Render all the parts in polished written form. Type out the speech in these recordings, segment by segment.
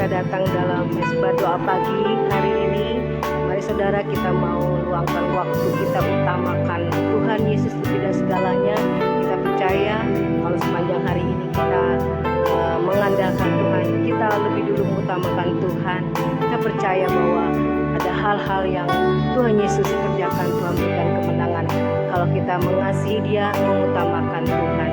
kita datang dalam mesbah doa pagi hari ini. Mari saudara, kita mau luangkan waktu kita utamakan Tuhan Yesus lebih dari segalanya. Kita percaya kalau sepanjang hari ini kita mengandalkan Tuhan, kita lebih dulu mengutamakan Tuhan. Kita percaya bahwa ada hal-hal yang Tuhan Yesus kerjakan, Tuhan berikan kemenangan kalau kita mengasihi Dia, mengutamakan Tuhan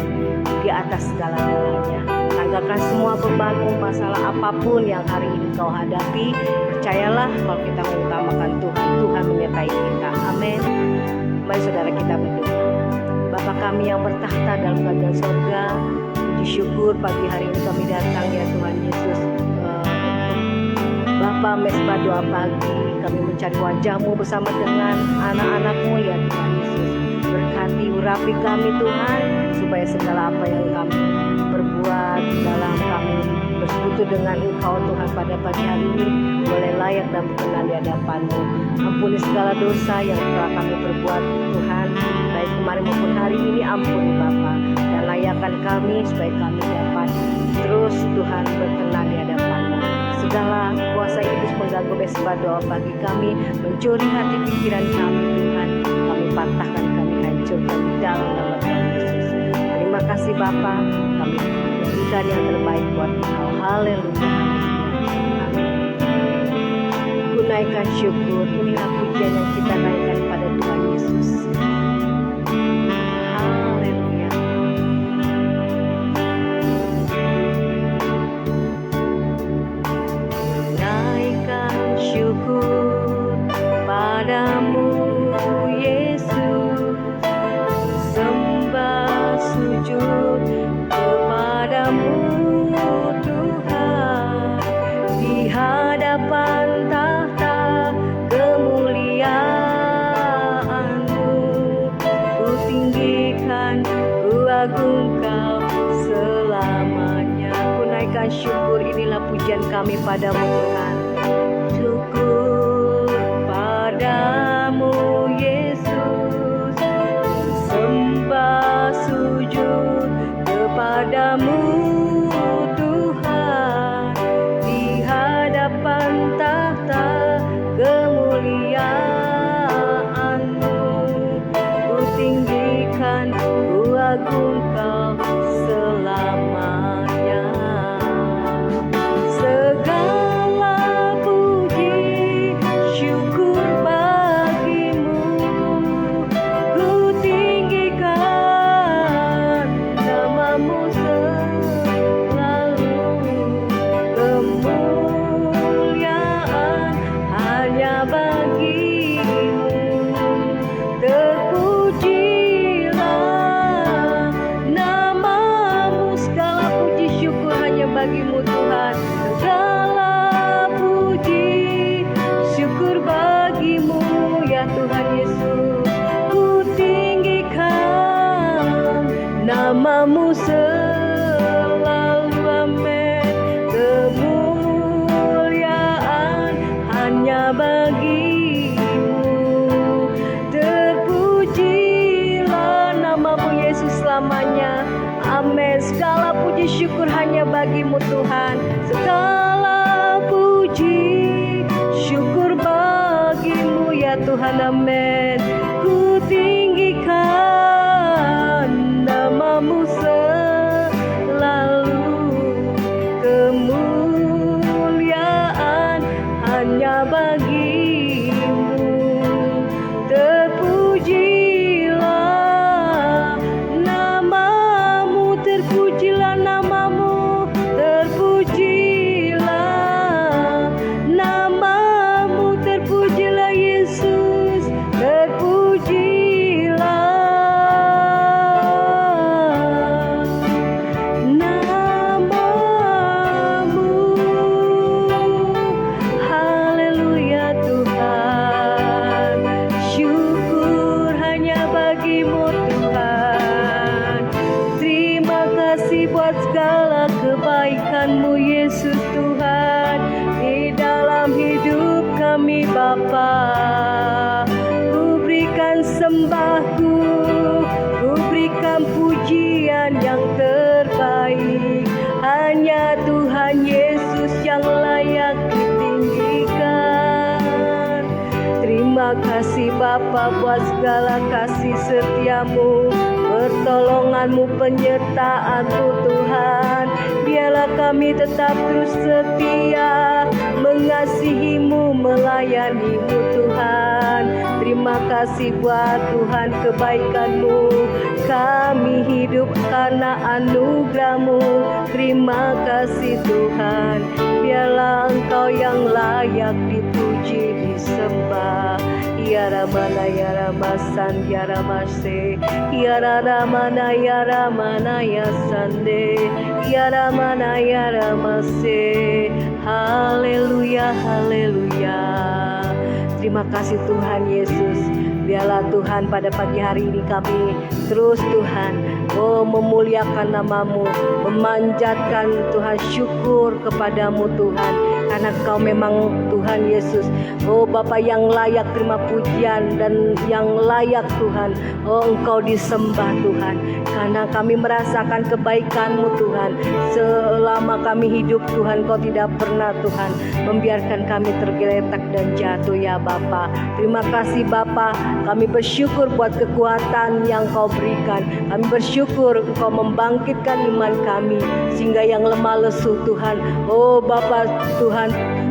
di atas segala-galanya. Tanggalkan semua beban, masalah apapun yang hari ini kau hadapi. Percayalah kalau kita mengutamakan Tuhan, Tuhan menyertai kita. Amin. Mari saudara, kita berdoa. Bapa kami yang bertahta dalam kerajaan surga, puji syukur pagi hari ini kami datang ya Tuhan Yesus. Bapa, mesbah doa pagi, kami mencari wajah-Mu bersama dengan anak-anak-Mu ya Tuhan Yesus. Berkati, urapi kami Tuhan, supaya segala apa yang kami perbuat dalam kami bersekutu dengan Engkau Tuhan pada pagi hari ini boleh layak dan berkenan di hadapan-Mu. Ampuni segala dosa yang telah kami perbuat Tuhan, baik kemarin maupun hari ini. Ampuni Bapa, dan layakkan kami supaya kami dapat terus Tuhan berkenan di hadapan-Mu. Segala kuasa iblis mengganggu mesbah doa bagi kami, mencuri hati pikiran kami Tuhan, kami patahkan, kami hancurkan di dalam nama Tuhan Yesus. Terima kasih Bapa, kami berikan yang terbaik buat Engkau. Haleluya. Amin. Naikkan syukur, inilah pujian yang kita naikkan pada Tuhan Yesus. Haleluya. Naikkan syukur padamu Yesus, sembah sujud kepadamu Tuhan, di hadapan tahta kemuliaan-Mu. Ku tinggikan, ku agung Kau selamanya. Ku naikkan syukur, inilah pujian kami padamu Tuhan. Syukur padamu Yesus, sembah sujud kepadamu Tuhan, di hadapan tahta kemuliaan-Mu. Ku tinggikan, ku agung Kau selamanya. Segala puji syukur bagimu, ku tinggikan nama-Mu selalu. Kemuliaan hanya bagimu, terpujilah nama-Mu. Segala puji syukur hanya bagimu Tuhan. Segala puji syukur bagimu ya Tuhan Yesus. Ku tinggikan nama-Mu selalu. Amin. Kemuliaan hanya bagimu, terpujilah nama-Mu Yesus selamanya. Amin. Segala puji syukur hanya bagimu Tuhan. Segala puji syukur bagimu ya Tuhan. Amin. Ku tinggikan nama-Mu selalu. Kemuliaan hanya bagimu, terpujilah nama-Mu, terpujilah nama-Mu, terpujilah nama-Mu, terpujilah Yesus, terpujilah nama-Mu. Haleluya Tuhan, syukur hanya bagimu Tuhan. Terima kasih buat segala kebaikan-Mu Yesus Tuhan, di dalam hidup kami Bapa. Ku berikan sembahku, ku berikan pujian yang terbaik. Hanya Tuhan Yesus yang layak Terima kasih Bapa buat segala kasih setiamu, pertolonganmu, penyertaanmu Tuhan. Biarlah kami tetap terus setia mengasihimu, melayanimu Tuhan. Terima kasih buat Tuhan kebaikanmu, kami hidup karena anugerahmu. Terima kasih Tuhan, biarlah Engkau yang layak dipuji, disembah. Ya Ramana ya Ramasan ya Ramase, ya Ramana ya Ramana ya Sande, ya Ramana ya Ramase. Haleluya, haleluya. Terima kasih Tuhan Yesus. Biarlah Tuhan pada pagi hari ini kami terus Tuhan memuliakan namamu, memanjatkan Tuhan, syukur kepadamu Tuhan, karena Kau memang Tuhan Yesus, Bapa yang layak terima pujian dan yang layak Tuhan, Engkau disembah Tuhan, karena kami merasakan kebaikan-Mu Tuhan. Selama kami hidup Tuhan, Kau tidak pernah Tuhan membiarkan kami tergeletak dan jatuh ya Bapa. Terima kasih Bapa, kami bersyukur buat kekuatan yang Kau berikan. Kami bersyukur Engkau membangkitkan iman kami, sehingga yang lemah lesu Tuhan, Bapa Tuhan,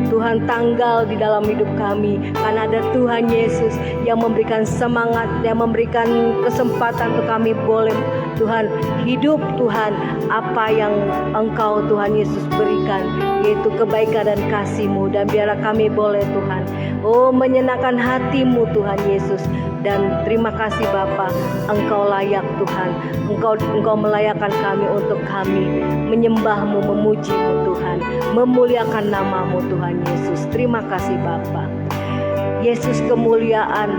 Tuhan tanggal di dalam hidup kami, karena ada Tuhan Yesus yang memberikan semangat, yang memberikan kesempatan untuk kami boleh Tuhan hidup Tuhan apa yang Engkau Tuhan Yesus berikan, yaitu kebaikan dan kasih-Mu. Dan biarlah kami boleh Tuhan menyenangkan hati-Mu Tuhan Yesus. Dan terima kasih Bapa, Engkau layak Tuhan, Engkau melayakkan kami untuk kami menyembah-Mu, memuji-Mu Tuhan, memuliakan nama-Mu Tuhan Yesus. Terima kasih Bapa. Yesus, kemuliaan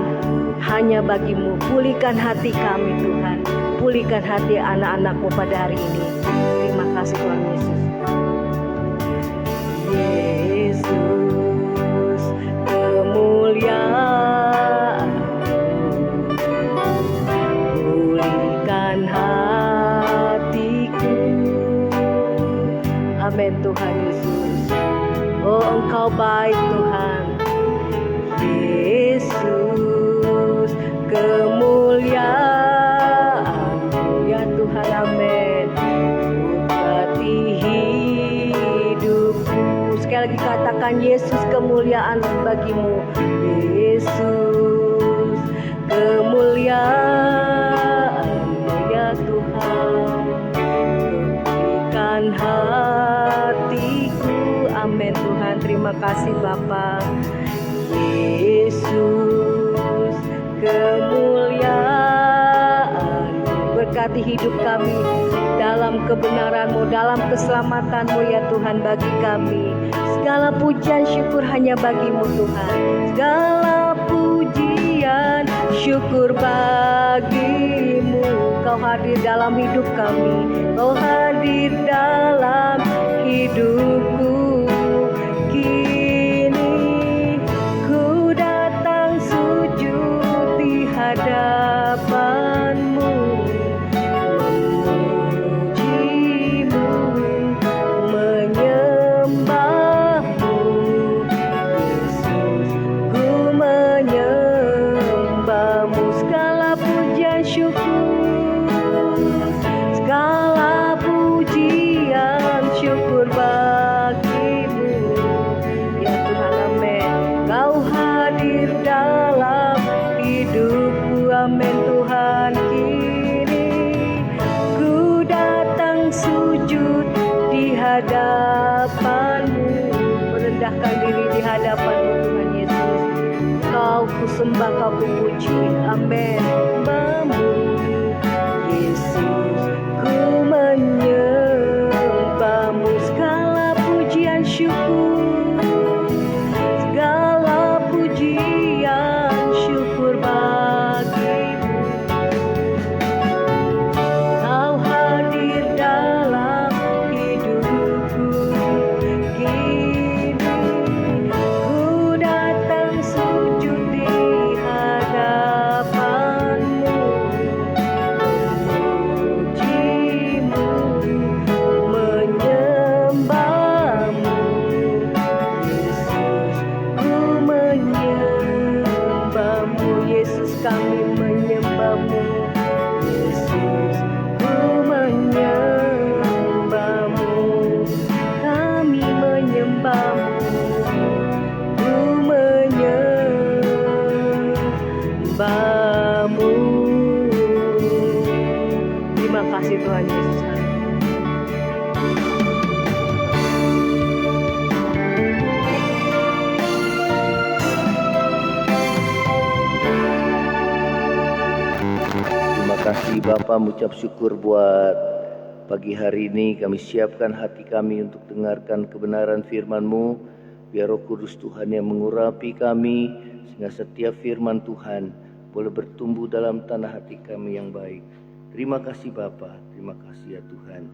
hanya bagi-Mu. Pulihkan hati kami Tuhan, pulihkan hati anak-anak-Mu pada hari ini. Terima kasih Tuhan Yesus. Yesus, kemuliaan, pulihkan hatiku. Amin Tuhan Yesus. Engkau baik Tuhan. Yesus, kemuliaan ya Tuhan, amin. Berkati hidupku. Sekali lagi katakan, Yesus, kemuliaan bagi-Mu. Yesus, kemuliaan ya Tuhan, berikan hatiku. Amin Tuhan, terima kasih Bapa. Yesus, kemuliaan, berkati hidup kami dalam kebenaran-Mu, dalam keselamatan-Mu ya Tuhan bagi kami. Segala pujian syukur hanya bagi-Mu Tuhan. Segala pujian syukur bagi-Mu. Kau hadir dalam hidup kami, Kau hadir dalam hidupku. Hadapan-Mu, memuji-Mu, menyembah-Mu. Yesus, ku menyembah-Mu. Segala pujian syukur, segala pujian syukur bagi-Mu ya Tuhan, amin. Kau hadir dalam hidupku, amin Tuhan. Kini ku datang sujud di hadapan-Mu, merendahkan diri di hadapan-Mu Tuhan Yesus. Kau ku sembah, Kau ku puji, amin. Sembah-Mu Yesus, ku menyembah-Mu. Segala pujian syukur, segala pujian syukur bagi-Mu. Kau hadir dalam hidupku. Kini ku datang sujud di hadapan Bapa, mengucap syukur buat pagi hari ini. Kami siapkan hati kami untuk dengarkan kebenaran firman-Mu. Biar Roh Kudus Tuhan yang mengurapi kami, sehingga setiap firman Tuhan boleh bertumbuh dalam tanah hati kami yang baik. Terima kasih Bapa, terima kasih ya Tuhan.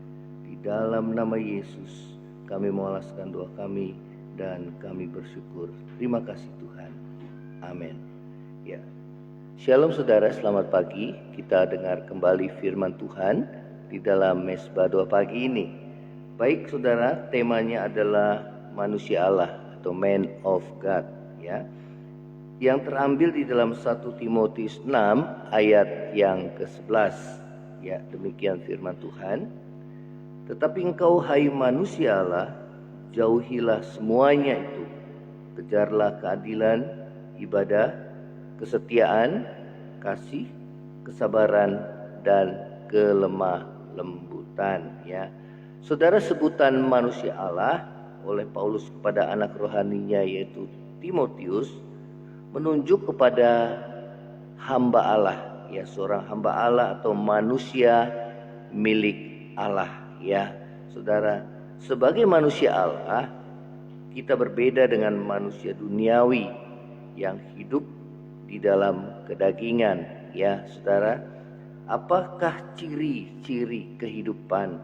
Di dalam nama Yesus kami mengalaskan doa kami dan kami bersyukur. Terima kasih Tuhan. Amin. Ya. Shalom saudara, selamat pagi. Kita dengar kembali firman Tuhan di dalam mesbah doa pagi ini. Baik saudara, temanya adalah manusia Allah atau man of God, ya. Yang terambil di dalam 1 Timotius 6 ayat yang ke-11. Ya, demikian firman Tuhan. Tetapi engkau hai manusia Allah, jauhilah semuanya itu. Kejarlah keadilan, ibadah, kesetiaan, kasih, kesabaran, dan kelemah lembutan. Ya, saudara, sebutan manusia Allah oleh Paulus kepada anak rohaninya yaitu Timotius menunjuk kepada hamba Allah, ya, seorang hamba Allah atau manusia milik Allah. Ya, saudara, sebagai manusia Allah kita berbeda dengan manusia duniawi yang hidup di dalam kedagingan. Ya saudara, apakah ciri-ciri kehidupan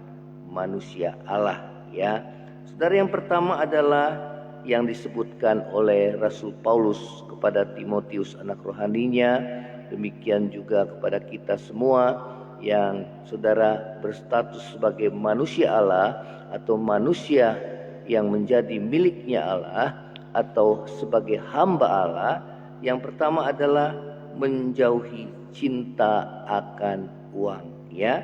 manusia Allah? Ya saudara, yang pertama adalah yang disebutkan oleh Rasul Paulus kepada Timotius anak rohaninya, demikian juga kepada kita semua yang saudara berstatus sebagai manusia Allah atau manusia yang menjadi miliknya Allah atau sebagai hamba Allah. Yang pertama adalah menjauhi cinta akan uang. Ya,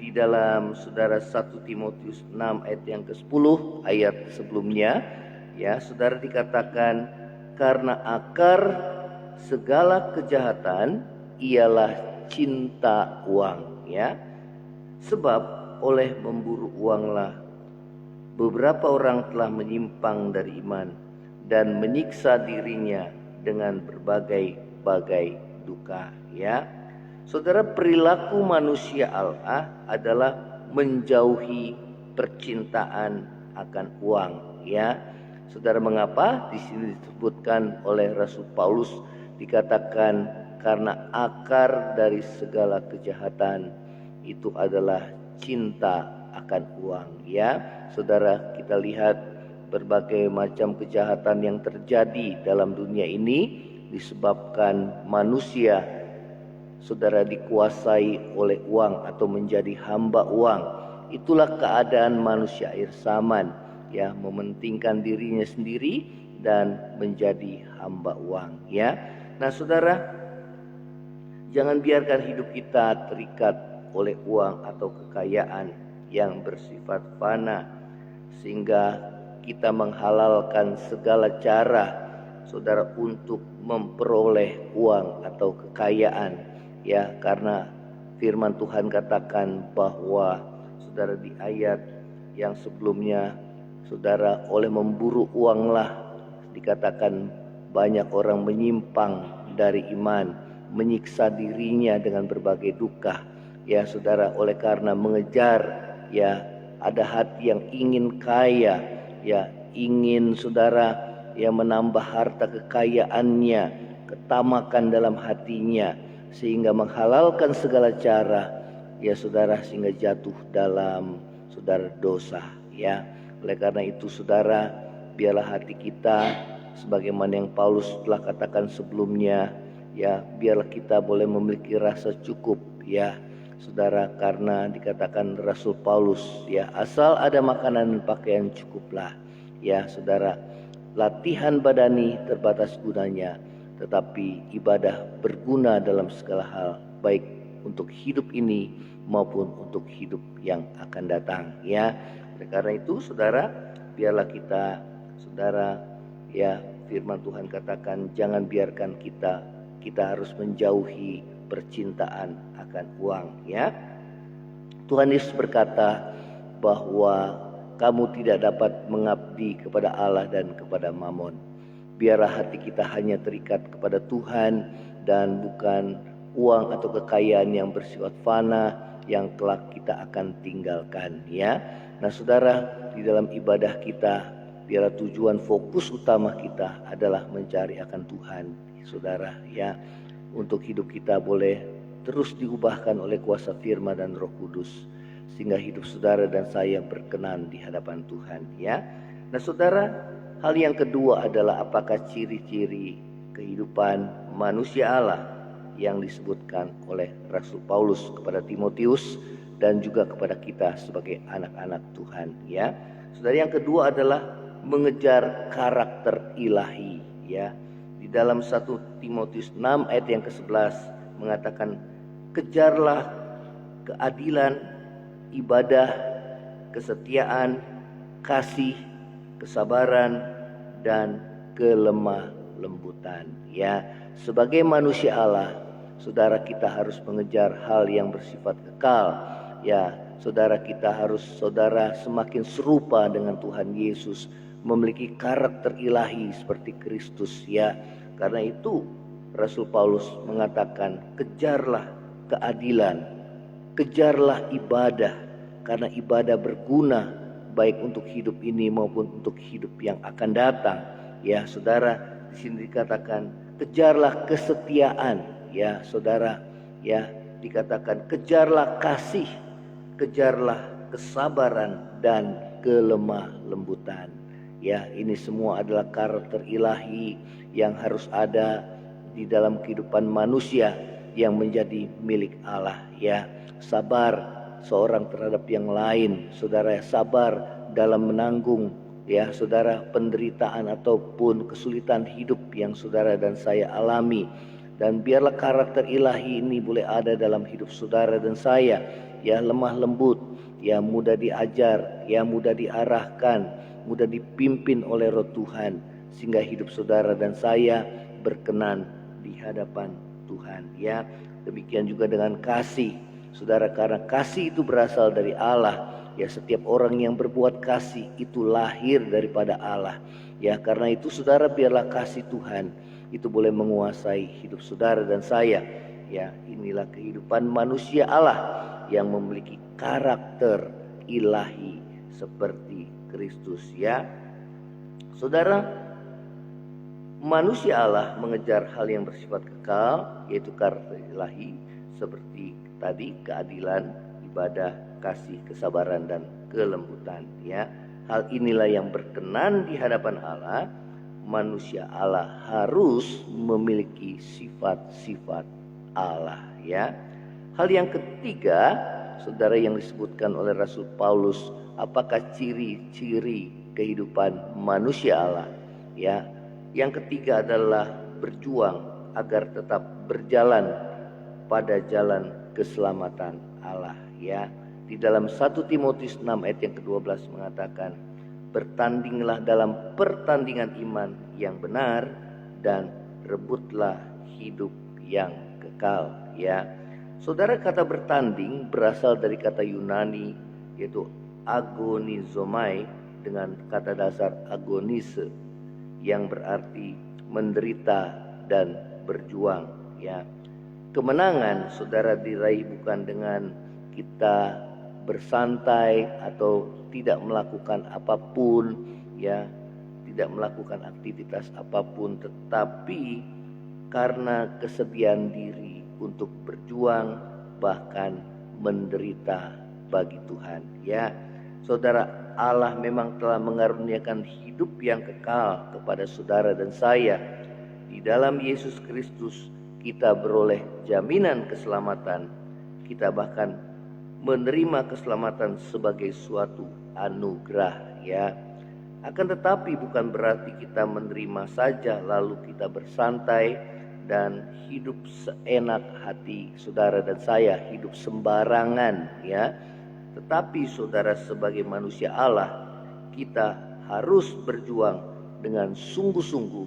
di dalam saudara 1 Timotius 6 ayat yang ke-10 ayat sebelumnya, ya saudara, dikatakan karena akar segala kejahatan ialah cinta uang. Ya, sebab oleh memburu uanglah beberapa orang telah menyimpang dari iman dan menyiksa dirinya dengan berbagai-bagai duka. Ya, saudara, perilaku manusia Allah adalah menjauhi percintaan akan uang. Ya, saudara, mengapa di sini disebutkan oleh Rasul Paulus dikatakan karena akar dari segala kejahatan itu adalah cinta akan uang. Ya, saudara, kita lihat berbagai macam kejahatan yang terjadi dalam dunia ini disebabkan manusia, saudara, dikuasai oleh uang atau menjadi hamba uang. Itulah keadaan manusia akhir zaman, ya, mementingkan dirinya sendiri dan menjadi hamba uang. Ya, nah saudara, jangan biarkan hidup kita terikat oleh uang atau kekayaan yang bersifat fana sehingga kita menghalalkan segala cara, saudara, untuk memperoleh uang atau kekayaan. Ya, karena firman Tuhan katakan bahwa saudara di ayat yang sebelumnya, saudara, oleh memburu uanglah dikatakan banyak orang menyimpang dari iman, menyiksa dirinya dengan berbagai duka. Ya saudara, oleh karena mengejar, ya, ada hati yang ingin kaya, ya, ingin saudara, ya, menambah harta kekayaannya, ketamakan dalam hatinya, sehingga menghalalkan segala cara, ya saudara, sehingga jatuh dalam saudara dosa. Ya, oleh karena itu saudara, biarlah hati kita sebagaimana yang Paulus telah katakan sebelumnya, ya, biarlah kita boleh memiliki rasa cukup. Ya saudara, karena dikatakan Rasul Paulus, ya, asal ada makanan dan pakaian cukuplah. Ya saudara, latihan badani terbatas gunanya, tetapi ibadah berguna dalam segala hal, baik untuk hidup ini maupun untuk hidup yang akan datang. Ya, oleh karena itu saudara, biarlah kita, saudara, ya, firman Tuhan katakan jangan biarkan kita harus menjauhi percintaan akan uang. Ya, Tuhan Yesus berkata bahwa kamu tidak dapat mengabdi kepada Allah dan kepada Mamon. Biarlah hati kita hanya terikat kepada Tuhan dan bukan uang atau kekayaan yang bersifat fana yang kelak kita akan tinggalkan, ya. Nah, saudara, di dalam ibadah kita, biarlah tujuan fokus utama kita adalah mencari akan Tuhan, saudara, ya. Untuk hidup kita boleh terus diubahkan oleh kuasa firman dan Roh Kudus, sehingga hidup saudara dan saya berkenan di hadapan Tuhan, ya. Nah, saudara, hal yang kedua adalah apakah ciri-ciri kehidupan manusia Allah yang disebutkan oleh Rasul Paulus kepada Timotius dan juga kepada kita sebagai anak-anak Tuhan, ya. Saudara, yang kedua adalah mengejar karakter ilahi, ya. Di dalam 1 Timotius 6 ayat yang ke-11 mengatakan, kejarlah keadilan, ibadah, kesetiaan, kasih, kesabaran, dan kelemah lembutan, ya. Sebagai manusia Allah, saudara, kita harus mengejar hal yang bersifat kekal, ya. Saudara, kita harus semakin serupa dengan Tuhan Yesus, memiliki karakter ilahi seperti Kristus, ya. Karena itu Rasul Paulus mengatakan, kejarlah keadilan, kejarlah ibadah, karena ibadah berguna baik untuk hidup ini maupun untuk hidup yang akan datang, ya. Saudara, di sini dikatakan kejarlah kesetiaan, ya saudara, ya. Dikatakan kejarlah kasih, kejarlah kesabaran dan kelemah lembutan, ya. Ini semua adalah karakter ilahi yang harus ada di dalam kehidupan manusia yang menjadi milik Allah, ya. Sabar seorang terhadap yang lain, saudara, sabar dalam menanggung, ya saudara, penderitaan ataupun kesulitan hidup yang saudara dan saya alami. Dan biarlah karakter ilahi ini boleh ada dalam hidup saudara dan saya, ya. Lemah lembut, ya, mudah diajar, ya, mudah diarahkan, mudah dipimpin oleh Roh Tuhan, sehingga hidup saudara dan saya berkenan di hadapan Tuhan, ya. Demikian juga dengan kasih, saudara, karena kasih itu berasal dari Allah, ya. Setiap orang yang berbuat kasih itu lahir daripada Allah, ya. Karena itu saudara, biarlah kasih Tuhan itu boleh menguasai hidup saudara dan saya, ya. Inilah kehidupan manusia Allah yang memiliki karakter ilahi seperti Kristus, ya. Saudara, manusia Allah mengejar hal yang bersifat kekal, yaitu karakter ilahi seperti tadi keadilan, ibadah, kasih, kesabaran, dan kelembutan, ya. Hal inilah yang berkenan di hadapan Allah. Manusia Allah harus memiliki sifat-sifat Allah, ya. Hal yang ketiga, saudara, yang disebutkan oleh Rasul Paulus, apakah ciri-ciri kehidupan manusia Allah, ya. Yang ketiga adalah berjuang agar tetap berjalan pada jalan keselamatan Allah, ya. Di dalam 1 Timotius 6 ayat yang ke-12 mengatakan, bertandinglah dalam pertandingan iman yang benar dan rebutlah hidup yang kekal, ya. Saudara, kata bertanding berasal dari kata Yunani yaitu agonizomai dengan kata dasar agonise yang berarti menderita dan berjuang, ya. Kemenangan, saudara, diraih bukan dengan kita bersantai atau tidak melakukan apapun, ya, tidak melakukan aktivitas apapun, tetapi karena kesediaan diri untuk berjuang bahkan menderita bagi Tuhan, ya. Saudara, Allah memang telah mengaruniakan hidup yang kekal kepada saudara dan saya. Di dalam Yesus Kristus kita beroleh jaminan keselamatan. Kita bahkan menerima keselamatan sebagai suatu anugerah, ya. Akan tetapi bukan berarti kita menerima saja lalu kita bersantai dan hidup seenak hati saudara dan saya, hidup sembarangan, ya. Tetapi saudara, sebagai manusia Allah, kita harus berjuang dengan sungguh-sungguh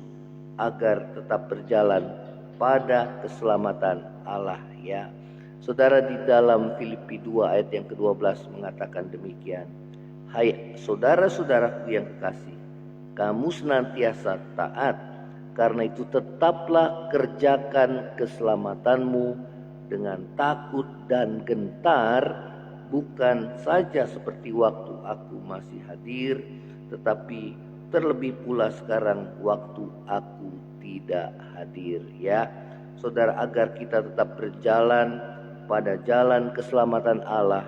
agar tetap berjalan pada keselamatan Allah, ya. Saudara, di dalam Filipi 2 ayat yang ke-12 mengatakan demikian. Hai saudara-saudaraku yang kekasih, kamu senantiasa taat, karena itu tetaplah kerjakan keselamatanmu dengan takut dan gentar, bukan saja seperti waktu aku masih hadir, tetapi terlebih pula sekarang waktu aku tidak hadir. Ya, saudara, agar kita tetap berjalan pada jalan keselamatan Allah,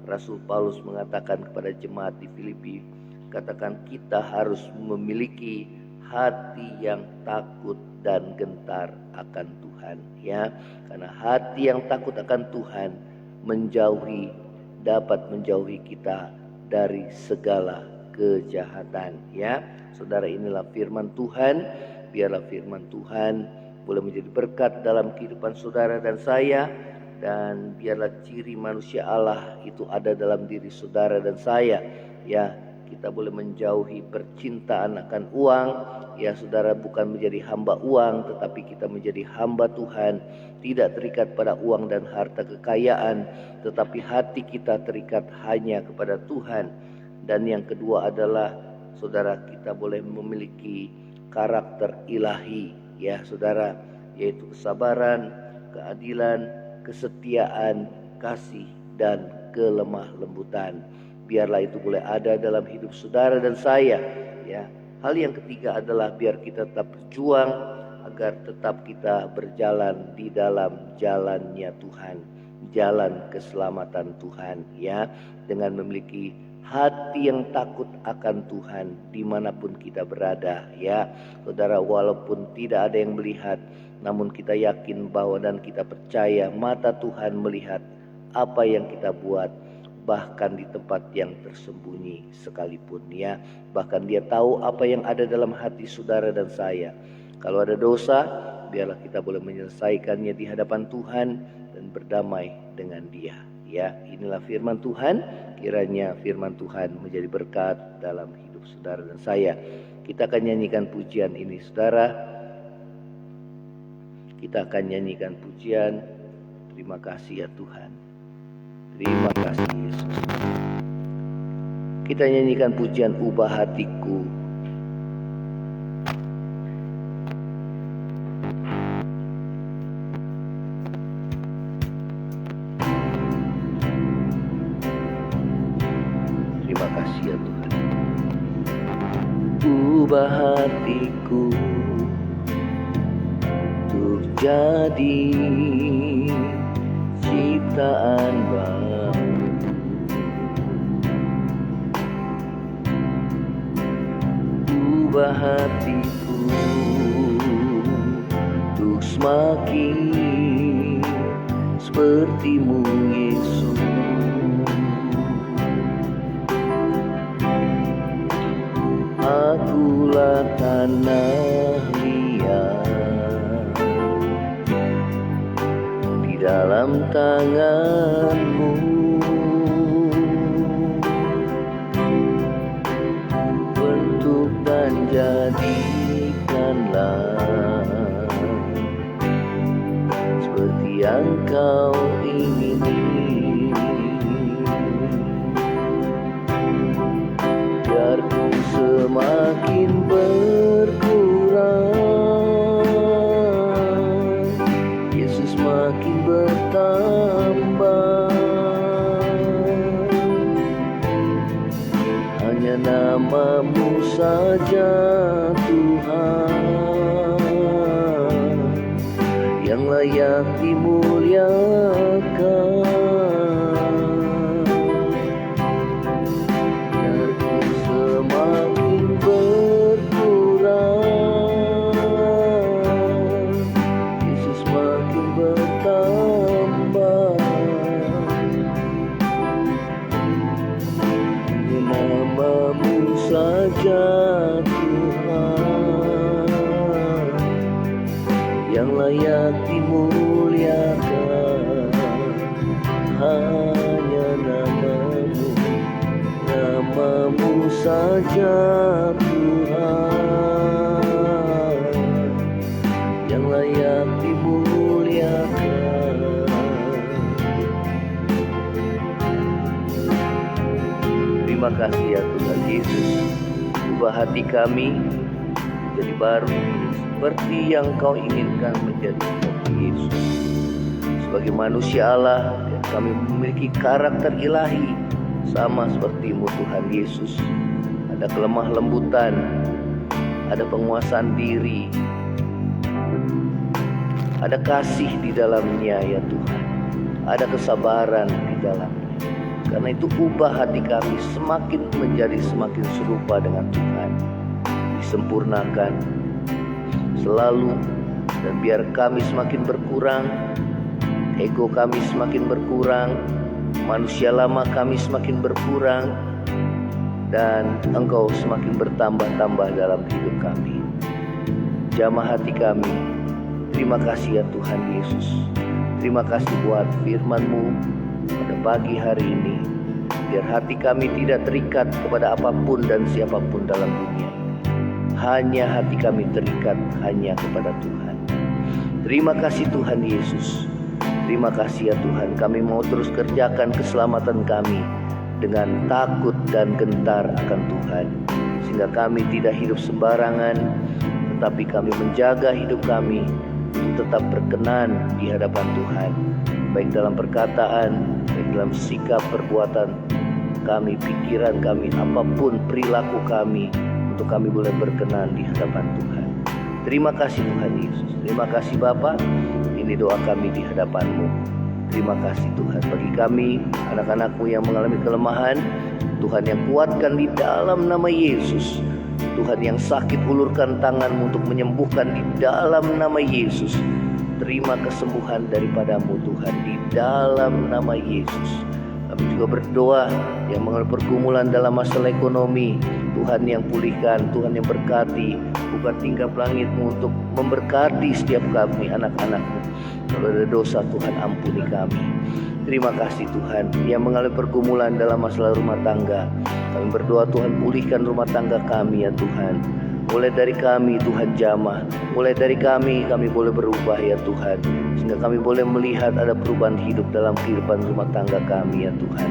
Rasul Paulus mengatakan kepada jemaat di Filipi, katakan kita harus memiliki hati yang takut dan gentar akan Tuhan. Ya, karena hati yang takut akan Tuhan dapat menjauhi kita dari segala kejahatan. Ya, saudara, inilah firman Tuhan. Biarlah firman Tuhan boleh menjadi berkat dalam kehidupan saudara dan saya, dan biarlah ciri manusia Allah itu ada dalam diri saudara dan saya. Ya, kita boleh menjauhi percintaan akan uang. Ya saudara, bukan menjadi hamba uang, tetapi kita menjadi hamba Tuhan, tidak terikat pada uang dan harta kekayaan, tetapi hati kita terikat hanya kepada Tuhan. Dan yang kedua adalah, saudara, kita boleh memiliki karakter ilahi, ya saudara, yaitu kesabaran, keadilan, kesetiaan, kasih, dan kelemah lembutan. Biarlah itu boleh ada dalam hidup saudara dan saya. Ya, hal yang ketiga adalah biar kita tetap berjuang agar tetap kita berjalan di dalam jalannya Tuhan, jalan keselamatan Tuhan. Ya, dengan memiliki hati yang takut akan Tuhan dimanapun kita berada. Ya saudara, walaupun tidak ada yang melihat, namun kita yakin bahwa dan kita percaya mata Tuhan melihat apa yang kita buat, bahkan di tempat yang tersembunyi sekalipun. Ya, bahkan Dia tahu apa yang ada dalam hati saudara dan saya. Kalau ada dosa, biarlah kita boleh menyelesaikannya di hadapan Tuhan dan berdamai dengan Dia. Ya, inilah firman Tuhan. Kiranya firman Tuhan menjadi berkat dalam hidup saudara dan saya. Kita akan nyanyikan pujian ini, saudara. Kita akan nyanyikan pujian, terima kasih ya Tuhan, terima kasih Yesus. Kita nyanyikan pujian ubah hatiku. Terima kasih ya Tuhan. Ubah hatiku untuk jadi ciptaan baru. Ubah hatiku untuk semakin seperti-Mu Yesus. Akulah tanah liat di dalam tangan-Mu, bentuk dan jadikanlah seperti yang Kau ingini. Biar ku semakin berkurang, Yesus makin bertambah. Hanya nama-Mu saja Tuhan yang layak dimuliakan. Saja Tuhan yang layak dimuliakan. Hanya nama-Mu, nama-Mu saja Tuhan yang layak dimuliakan. Terima kasih ya Tuhan Yesus. Ubah hati kami menjadi baru seperti yang Kau inginkan menjadi seperti Yesus. sebagai manusia Allah, dan kami memiliki karakter ilahi sama seperti-Mu Tuhan Yesus. Ada kelemah lembutan, ada penguasaan diri, ada kasih di dalamnya ya Tuhan, ada kesabaran di dalamnya. Karena itu ubah hati kami semakin menjadi semakin serupa dengan Tuhan, disempurnakan selalu, dan biar kami semakin berkurang, ego kami semakin berkurang, manusia lama kami semakin berkurang, dan Engkau semakin bertambah-tambah dalam hidup kami. Jamah hati kami. Terima kasih ya Tuhan Yesus. Terima kasih buat firman-Mu pada pagi hari ini. Biar hati kami tidak terikat kepada apapun dan siapapun dalam dunia ini. Hanya hati kami terikat hanya kepada Tuhan. Terima kasih Tuhan Yesus. Terima kasih ya Tuhan, kami mau terus kerjakan keselamatan kami dengan takut dan gentar akan Tuhan, sehingga kami tidak hidup sembarangan, tetapi kami menjaga hidup kami untuk tetap berkenan di hadapan Tuhan, baik dalam perkataan, baik dalam sikap perbuatan kami, pikiran kami, apapun perilaku kami, untuk kami boleh berkenan di hadapan Tuhan. Terima kasih Tuhan Yesus. Terima kasih Bapa. Ini doa kami di hadapan-Mu. Terima kasih Tuhan bagi kami, anak-anak-Mu yang mengalami kelemahan. Tuhan yang kuatkan di dalam nama Yesus. Tuhan yang sakit, ulurkan tangan-Mu untuk menyembuhkan di dalam nama Yesus. Terima kesembuhan daripada-Mu Tuhan di dalam nama Yesus. Kami juga berdoa yang mengalami pergumulan dalam masalah ekonomi, Tuhan yang pulihkan, Tuhan yang berkati, buka tingkap langit-Mu untuk memberkati setiap kami anak-anak-Mu. Kalau ada dosa Tuhan ampuni kami. Terima kasih Tuhan yang mengalami pergumulan dalam masalah rumah tangga. Kami berdoa Tuhan pulihkan rumah tangga kami ya Tuhan. Mulai dari kami Tuhan jamah, mulai dari kami boleh berubah ya Tuhan, sehingga kami boleh melihat ada perubahan hidup dalam kehidupan rumah tangga kami ya Tuhan.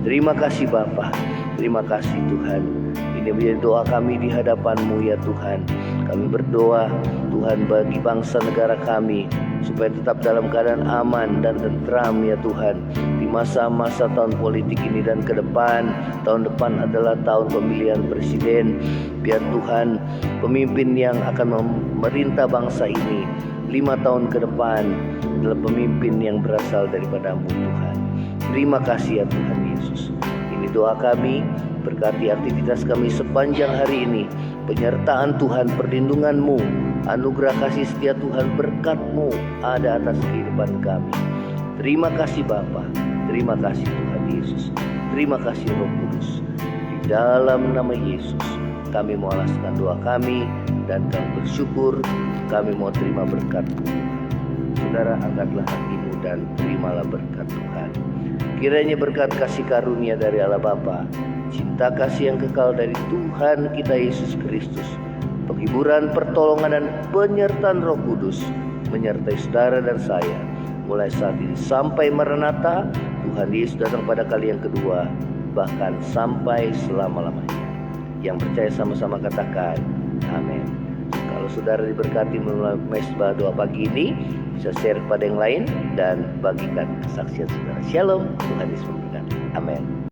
Terima kasih Bapa, terima kasih Tuhan. Ini menjadi doa kami di hadapan-Mu ya Tuhan. Kami berdoa Tuhan bagi bangsa negara kami, supaya tetap dalam keadaan aman dan tentram ya Tuhan. Di masa-masa tahun politik ini dan ke depan, tahun depan adalah tahun pemilihan presiden. Biar Tuhan pemimpin yang akan memerintah bangsa ini 5 tahun ke depan adalah pemimpin yang berasal daripada-Mu Tuhan. Terima kasih ya Tuhan Yesus. Ini doa kami, berkati aktivitas kami sepanjang hari ini. Penyertaan Tuhan, perlindungan-Mu, anugerah kasih setia Tuhan, berkat-Mu ada atas kehidupan kami. Terima kasih Bapa, terima kasih Tuhan Yesus, terima kasih Roh Kudus. Di dalam nama Yesus kami mau alaskan doa kami, dan kami bersyukur, kami mau terima berkat-Mu. Saudara, angkatlah hatimu dan terimalah berkat Tuhan. Kiranya berkat kasih karunia dari Allah Bapa, cinta kasih yang kekal dari Tuhan kita Yesus Kristus, penghiburan, pertolongan, dan penyertaan Roh Kudus menyertai saudara dan saya mulai saat ini sampai Maranatha, Tuhan Yesus datang pada kali yang kedua, bahkan sampai selama-lamanya. Yang percaya sama-sama katakan amin. Kalau saudara diberkati melalui mesbah doa pagi ini, bisa share kepada yang lain dan bagikan kesaksian saudara. Shalom, Tuhan Yesus memberkati. Amin.